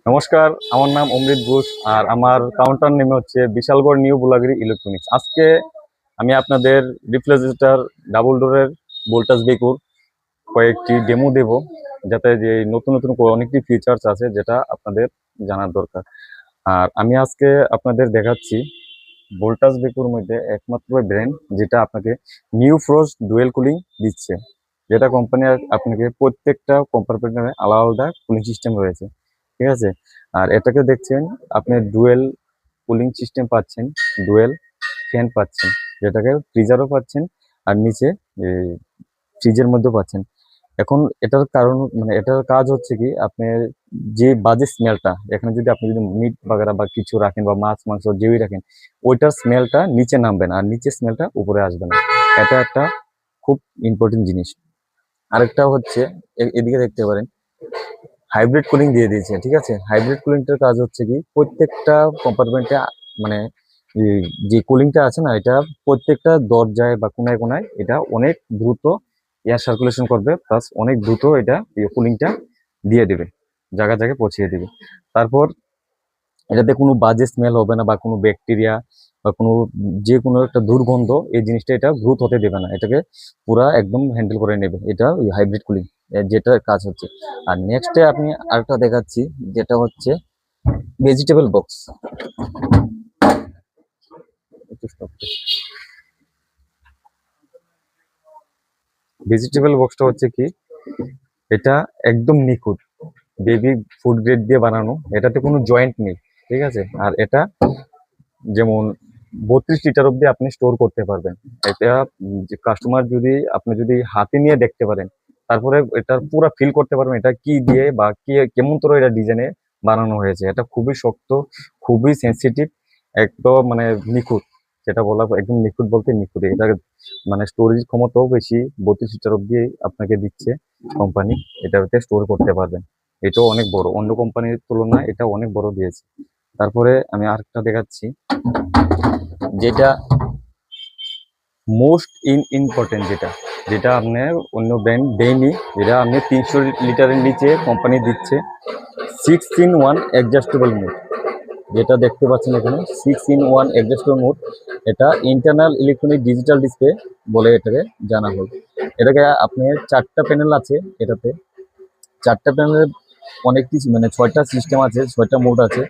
নমস্কার, আমার নাম অমৃত ঘোষ আর আমার কাউন্টার নেমে হচ্ছে বিশালগড় নিউ বুলাগিরি ইলেকট্রনিক্স। আজকে আমি আপনাদের রিফ্রিজারেটর ডাবল ডোরের ভোল্টাস বেকুর কয়েকটি ডেমো দেব, যাতে যে নতুন নতুন অনেকটি ফিচার্স আছে যেটা আপনাদের জানার দরকার। আর আমি আজকে আপনাদের দেখাচ্ছি ভোল্টাস বেকুর মধ্যে একমাত্র ব্র্যান্ড যেটা আপনাকে নিউ ফ্রস্ট ডুয়েল কুলিং দিচ্ছে, যেটা কোম্পানি আপনাকে প্রত্যেকটা কম্পার্টমেন্টে আলাদা আলাদা কুলিং সিস্টেম রয়েছে। ঠিক আছে। আর এটাকে দেখছেন আপনি ডুয়েল কুলিং সিস্টেম পাচ্ছেন, ডুয়েল ফ্যান পাচ্ছেন, যেটাকে ফ্রিজারও পাচ্ছেন আর নিচে ফ্রিজের মধ্যেও পাচ্ছেন। এখন এটার কারণ মানে এটার কাজ হচ্ছে কি, আপনি যে বাজে স্মেলটা এখানে যদি আপনি যদি মিট বাগেরা বা কিছু রাখেন বা মাছ মাংস যেই রাখেন, ওইটার স্মেলটা নিচে নামবে না আর নিচে স্মেলটা উপরে আসবে না। এটা একটা খুব ইম্পর্টেন্ট জিনিস। আরেকটা হচ্ছে এদিকে দেখতে পারেন হাইব্রিড কুলিং দিয়ে দিয়েছে। ঠিক আছে, হাইব্রিড কুলিংটার কাজ হচ্ছে কি, প্রত্যেকটা কম্পার্টমেন্টে মানে এই যে কুলিংটা আছে না, এটা প্রত্যেকটা দরজায় বা কোনায় কোনায় এটা অনেক দ্রুত এয়ার সার্কুলেশন করবে, প্লাস অনেক দ্রুত এটা কুলিংটা দিয়ে দেবে, জায়গা জায়গায় পৌঁছিয়ে দিবে। তারপর এটাতে কোনো বাজে স্মেল হবে না বা কোনো ব্যাকটেরিয়া বা কোনো যে কোনো একটা দুর্গন্ধ, এই জিনিসটা এটা গ্রোথ হতে দেবে না, এটাকে পুরা একদম হ্যান্ডেল করে নেবে। এটা ওই হাইব্রিড কুলিং যেটা কাজ হচ্ছে। আর নেক্সটে আপনি আরেকটা দেখাচ্ছি, যেটা হচ্ছে ভেজিটেবল বক্স। ভেজিটেবল বক্সটা হচ্ছে কি, এটা একদম নিখুঁত বেবি ফুড গ্রেড দিয়ে বানানো, এটাতে কোনো জয়েন্ট নেই। ঠিক আছে। আর এটা যেমন 32 লিটার অব্দি আপনি স্টোর করতে পারবেন। এটা যে কাস্টমার যদি আপনি যদি হাতে নিয়ে দেখতে পারেন, তারপরে এটার পুরো ফিল করতে পারবেন এটা কি দিয়ে বা কি কেমন তোর এটা ডিজাইনে বানানো হয়েছে। এটা খুবই শক্ত, খুবই সেন্সিটিভ, একদম মানে নিখুঁত। যেটা বলা একদম নিখুঁত বলতে নিখুঁত। এটা মানে স্টোরেজ ক্ষমতাও বেশি, 32 লিটার অব্দি আপনাকে দিচ্ছে কোম্পানি, এটাতে স্টোর করতে পারবেন। এটাও অনেক বড়, অন্য কোম্পানির তুলনায় এটা অনেক বড় দিয়েছে। তারপরে আমি আরেকটা দেখাচ্ছি, যেটা মোস্ট ইম্পর্টেন্ট, যেটা যেটা আপনার অন্য ব্র্যান্ড দেয়নি, যেটা আপনি 300 লিটারের নিচে কোম্পানি দিচ্ছে, 6-in-1 অ্যাডজাস্টেবল মোড। যেটা দেখতে পাচ্ছেন এখানে 6-in-1 অ্যাডজাস্টেবল মোড। এটা ইন্টারনাল ইলেকট্রনিক ডিজিটাল ডিসপ্লে বলে এটাকে জানা হয়। এটাকে আপনার 4টা প্যানেল আছে এটাতে। 4টা প্যানেলের অনেক কিছু মানে 6টা সিস্টেম আছে, 6টা মোড আছে।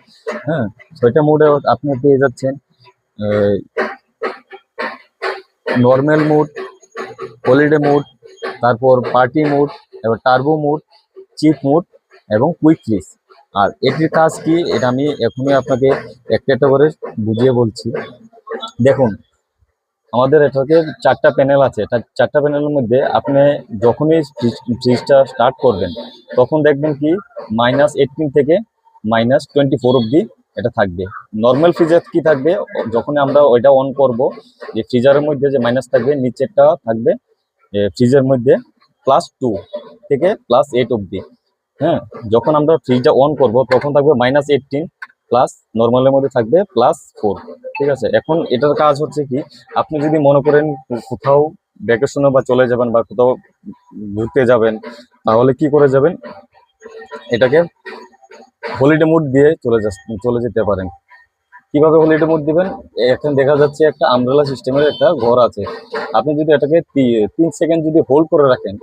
হ্যাঁ, 6টা মোডে আপনি পেয়ে যাচ্ছেন নর্মাল মোড, হলিডে মোড, তারপর পার্টি মোড, এবার টার্বো মোড, চিপ মোড এবং কুইক ফ্রিজ। আর এটির কাজ কি, এটা আমি এখনই আপনাকে একটা একটা করে বুঝিয়ে বলছি। দেখুন, আমাদের এটাকে 4টা প্যানেল আছে। 4টা প্যানেলের মধ্যে আপনি যখনই ফ্রিজটা স্টার্ট করবেন, তখন দেখবেন কি -18 থেকে -24 অব্দি এটা থাকবে। নর্মাল ফ্রিজে কি থাকবে, যখন আমরা ওইটা অন করব, যে ফ্রিজারের মধ্যে যে মাইনাস থাকবে, নিচেরটা থাকবে ফ্রিজের মধ্যে +2 থেকে +8 অব্দি। হ্যাঁ, যখন আমরা ফ্রিজটা অন করব তখন থাকবে -18, প্লাস নর্মালের মধ্যে থাকবে +4। ঠিক আছে। এখন এটার কাজ হচ্ছে কি, আপনি যদি মনে করেন কোথাও ভ্যাকেশনে বা চলে যাবেন বা কোথাও ঘুরতে যাবেন, তাহলে কি করে যাবেন, এটাকে হলিডে মুড দিয়ে চলে যেতে পারেন। কিভাবে হলিডে মুড দিবেন, এখন দেখা যাচ্ছে একটা আমব্রেলা সিস্টেমের একটা ঘর আছে। আপনি যদি এটাকে 3 সেকেন্ড যদি হোল্ড করে রাখেন,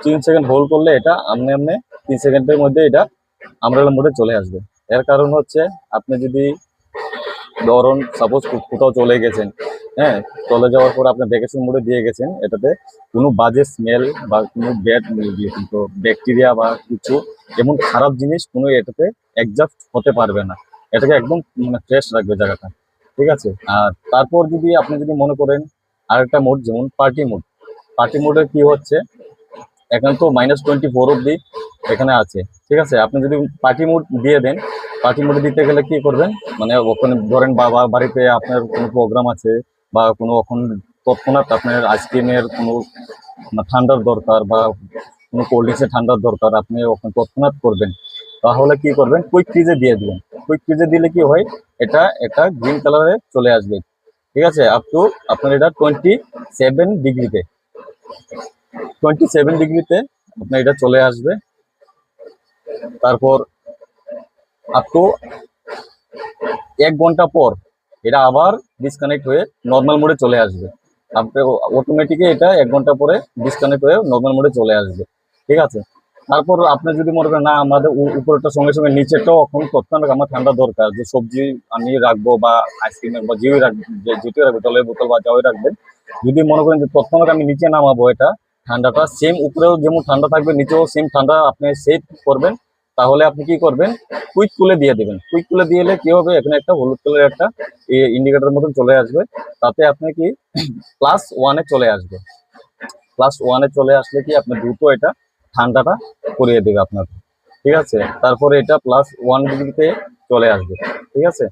3 সেকেন্ড হোল্ড করলে এটা আমনে আমনে 3 সেকেন্ডের মধ্যে এটা আমব্রেলা মোডে চলে আসবে। এর কারণ হচ্ছে, আপনি যদি ধরুন সাপোজ কোথাও চলে গেছেন, হ্যাঁ, চলে যাওয়ার পর আপনি ভ্যাকেশন মোডে দিয়ে গেছেন, এটাতে কোনো বাজে স্মেল বা কোনো ব্যাড ব্যাকটেরিয়া বা কিছু এমন খারাপ জিনিস কোনো এটাতে অ্যাডজাস্ট হতে পারবে না। এটাকে একদম মানে ফ্রেশ রাখবে জায়গাটা। ঠিক আছে। আর তারপর যদি আপনি যদি মনে করেন আরেকটা মোড, যেমন পার্টি মোড। পার্টি মোডে কি হচ্ছে, এখন তো -24 অব্দি এখানে আছে। ঠিক আছে। আপনি যদি পার্টি মোড দিয়ে দেন, পার্টি মোড দিতে গেলে কি করবেন, মানে ওখানে ধরেন বাবা বাড়িতে আপনার কোনো প্রোগ্রাম আছে বা কোনো ওখানে তৎক্ষণাৎ আপনার আইসক্রিমের কোনো ঠান্ডার দরকার বা কোনো কোল্ড ড্রিঙ্কসের ঠান্ডার দরকার, আপনি ওখানে তৎক্ষণাৎ করবেন, তাহলে কি করবেন, কুইক ফ্রিজে দিয়ে দিবেন। কুইক ফ্রিজে দিলে কি হয়, এটা একটা গ্রিন কালারে চলে আসবে। ঠিক আছে। আপ টু আপনার এটা 27 ডিগ্রিতে, 27 ডিগ্রিতে আপনার এটা চলে আসবে। তারপর আপ টু 1 ঘন্টা পর এটা আবার ডিসকানেক্ট হয়ে নর্মাল মোডে চলে আসবে। আপনি অটোমেটিক এটা 1 ঘন্টা পরে ডিসকানেক্ট হয়ে নর্মাল মোডে চলে আসবে, ঠিক আছে। তারপর আপনি যদি মনে করেন না আমাদের উপরেরটা সঙ্গে সঙ্গে নিচেরটাও এখন তৎক্ষণাৎ আমার ঠান্ডা দরকার, যে সবজি আমি রাখবো বা আইসক্রিম বা যেই রাখবেন, যেটি রাখবেন জলের বোতল বা যাওয়াই রাখবেন, যদি মনে করেন যে তৎক্ষণাৎ আমি নিচে নামাবো এটা ঠান্ডাটা সেম উপরেও যেমন ঠান্ডা থাকবে নিচেও সেম ঠান্ডা আপনি সেভ করবেন, তাহলে আপনি কি করবেন, কুইক তুলে দিয়ে দিবেন। কুইক তুলে দিয়ে এলে কি হবে, এখানে একটা হলুদ কালারের একটা ইন্ডিকেটর মতন চলে আসবে, তাতে আপনি কি +1-এ চলে আসবে। +1-এ চলে আসলে কি আপনি দ্রুত এটা ঠান্ডাটা করিয়ে দেবে আপনার, ঠিক আছে। তারপরে এটা +1 ডিগ্রিতে চলে আসবে, ঠিক আছে।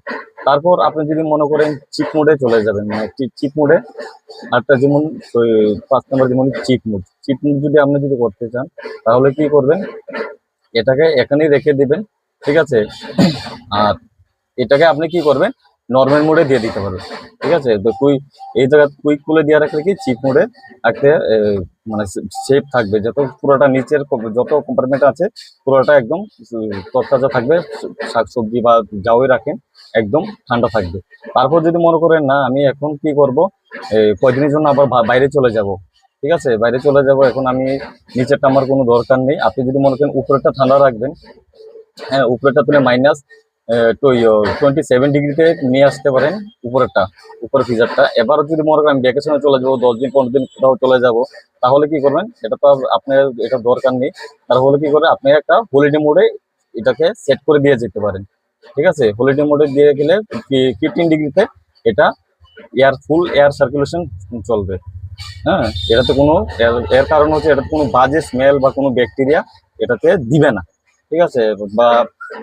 তারপর আপনি যদি মনে করেন চিপ মোডে চলে যাবেন, মানে চিপ মোডে আরেকটা যেমন ওই 5 নম্বর যেমন চিপ মোড যদি আপনি যদি করতে চান, তাহলে কি করবেন, এটাকে এখানেই রেখে দিবেন, ঠিক আছে। আর এটাকে আপনি কি করবেন, নর্মাল মোডে দিয়ে দিতে পারবেন, ঠিক আছে। তো এই জায়গায় কুইক খুলে দিয়ে রাখলে কি চিপ মোডে একটা মানে সেফ থাকবে, যত পুরোটা নিচের যত কম্পার্টমেন্ট আছে পুরোটা একদম তরতাজা থাকবে, শাকসবজি বা যাওই রাখেন একদম ঠান্ডা থাকবে। তারপর যদি মনে করেন না আমি এখন কি করব, কয়দিনের জন্য আবার বাইরে চলে যাব, ঠিক আছে, বাইরে চলে যাব, এখন আমি নিচেরটা আমার কোনো দরকার নেই। আপনি যদি মনে করেন উপরেরটা ঠান্ডা রাখবেন, হ্যাঁ উপরেরটা তুলে -27 ডিগ্রিতে নিয়ে আসতে পারেন উপরেরটা, উপরের ফ্রিজারটা। এবার যদি মনে করেন ভ্যাকেশনে চলে যাবো 10 দিন 15 দিন কোথাও চলে যাব, তাহলে কি করবেন, এটা তো আপনার এটা দরকার নেই। তাহলে কি করে আপনি একটা হলিডে মোডে এটাকে সেট করে দিয়ে যেতে পারেন, ঠিক আছে। হলিডে মোডে দিয়ে গেলে 15 ডিগ্রিতে এটা ফুল এয়ার সার্কুলেশন চলবে। হ্যাঁ, এটাতে কোনো এর কারণ হচ্ছে এটাতে কোনো বাজে স্মেল বা কোনো ব্যাকটেরিয়া এটাতে দিবে না, ঠিক আছে। বা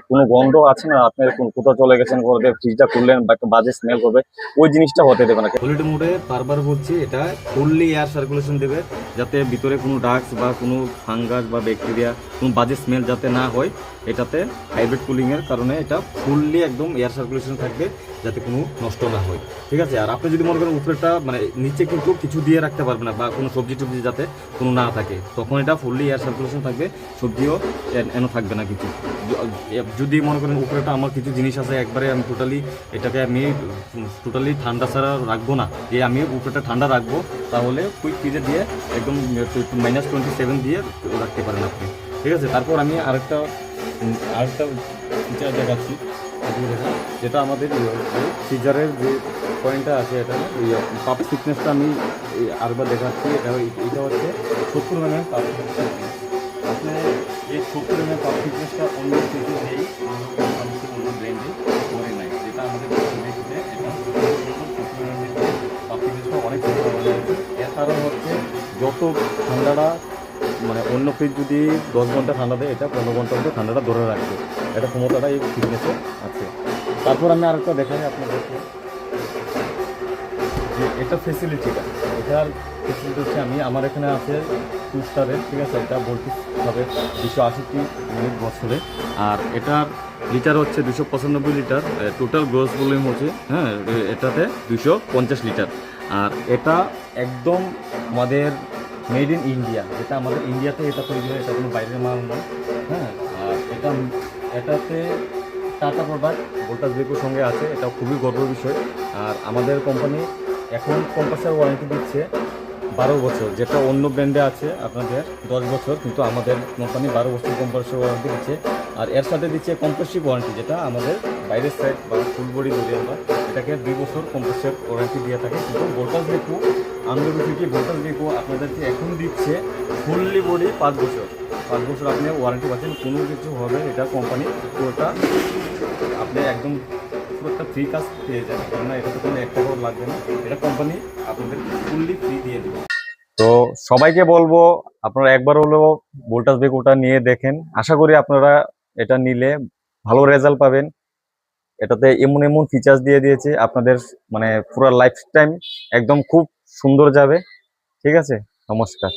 কোনো গন্ধ আছে না, আপনি কোথাও চলে গেছেন ঘরে ফ্রিজটা খুললেন বা একটা বাজে স্মেল করবে, ওই জিনিসটা হতে দেবে না। হলিডে মোডে বারবার বলছি এটা ফুললি এয়ার সার্কুলেশন দেবে, যাতে ভিতরে কোনো ডাস্ট বা কোনো ফাঙ্গাস বা ব্যাকটেরিয়া কোনো বাজে স্মেল যাতে না হয়। এটাতে হাইব্রিড কুলিংয়ের কারণে এটা ফুললি একদম এয়ার সার্কুলেশন থাকবে, যাতে কোনো নষ্ট না হয়, ঠিক আছে। আর আপনি যদি মনে করেন উপরেটা মানে নিচে কিন্তু কিছু দিয়ে রাখতে পারবে না, বা কোনো সবজি টবজি যাতে কোনো না থাকে, তখন এটা ফুললি এয়ার সার্কুলেশন থাকবে, সবজিও এনে থাকবে না কিছু। যদি মনে করেন উপরেটা আমার কিছু জিনিস আছে একবারে আমি এটাকে আমি টোটালি ঠান্ডা ছাড়া রাখবো না, যে আমি উপরেটা ঠান্ডা রাখবো, তাহলে কুইক ফ্রিজে দিয়ে একদম -27 দিয়ে রাখতে পারেন আপনি, ঠিক আছে। তারপর আমি আরেকটা ফিচার দেখাচ্ছি, যেটা আমাদের ফ্রিজারের যে পয়েন্টটা আছে, এটা পাপ থিকনেসটা আমি আরেকবার দেখাচ্ছি। এটা হচ্ছে 70 mm পাপ। আপনি এই 70 mm পাপ থিকনেসটা অন্য কিছু নেই, অন্য ব্র্যান্ডে করে নাই, যেটা আমাদের পাপ থিকনেসটা অনেক ছোটো হয়ে গেছে। এর কারণ হচ্ছে যত ঠান্ডাটা মানে অন্য ফ্রিজ যদি 10 ঘন্টা ঠান্ডা দেয়, এটা 15 ঘন্টা মধ্যে ঠান্ডাটা ধরে রাখবে, এটা ক্ষমতাটা এই ফিটনেসে আছে। তারপর আমি আরেকটা দেখাই আপনাদেরকে, যে এটা ফেসিলিটিটা, এটার ফেসিলিটি হচ্ছে আমার এখানে আছে 2 স্টারের, ঠিক আছে। এটা ভোল্টেজ হবে 280 ইউনিট বছরে, আর এটার লিটার হচ্ছে 295 লিটার, টোটাল গ্রোস ভলিউম হচ্ছে, হ্যাঁ এটাতে 250 লিটার। আর এটা একদম আমাদের মেড ইন ইন্ডিয়া, যেটা আমাদের ইন্ডিয়াতে এটা তৈরি হয়, এটা কোনো বাইরের মাল নয়, হ্যাঁ। আর এটাতে টাটা প্রোডাক্ট ভোল্টাস বেকোর সঙ্গে আছে, এটা খুবই গর্বের বিষয়। আর আমাদের কোম্পানি এখন কম্প্রেসার ওয়ারেন্টি দিচ্ছে 12 বছর, যেটা অন্য ব্র্যান্ডে আছে আপনাদের 10 বছর, কিন্তু আমাদের কোম্পানি 12 বছর কম্প্রেসার ওয়ারেন্টি দিচ্ছে। আর এর সাথে দিচ্ছে কম্প্রেসিভ ওয়ারেন্টি, যেটা আমাদের বাইরের সাইড বা ফুল বডি ধরে আমরা এটাকে 2 বছর কম্প্রেসার ওয়ারেন্টি দিয়ে থাকে। কিন্তু Voltas Beko unlimited Voltas Beko আপনাদেরকে এখন দিচ্ছে ফুললি বডি 5 বছর। 5 বছর আপনি ওয়ারেন্টি পাচ্ছেন, কোনো কিছু হবে এটা কোম্পানি পুরোটা আপনি একদম একটা ফ্রি কাজ পেয়ে যাবেন, কেননা এটাতে কোনো 1 টাকাও লাগবে না, এটা কোম্পানি আপনাদের ফুললি ফ্রি দিয়ে দেবে। তো সবাইকে বলবো আপনারা একবার হলেও ভোল্টাস বেকোটা নিয়ে দেখেন, আশা করি আপনারা এটা নিলে ভালো রেজাল্ট পাবেন। এটাতে এমন এমন ফিচার্স দিয়ে দিয়েছে আপনাদের মানে পুরো লাইফ টাইম একদম খুব সুন্দর যাবে, ঠিক আছে। নমস্কার।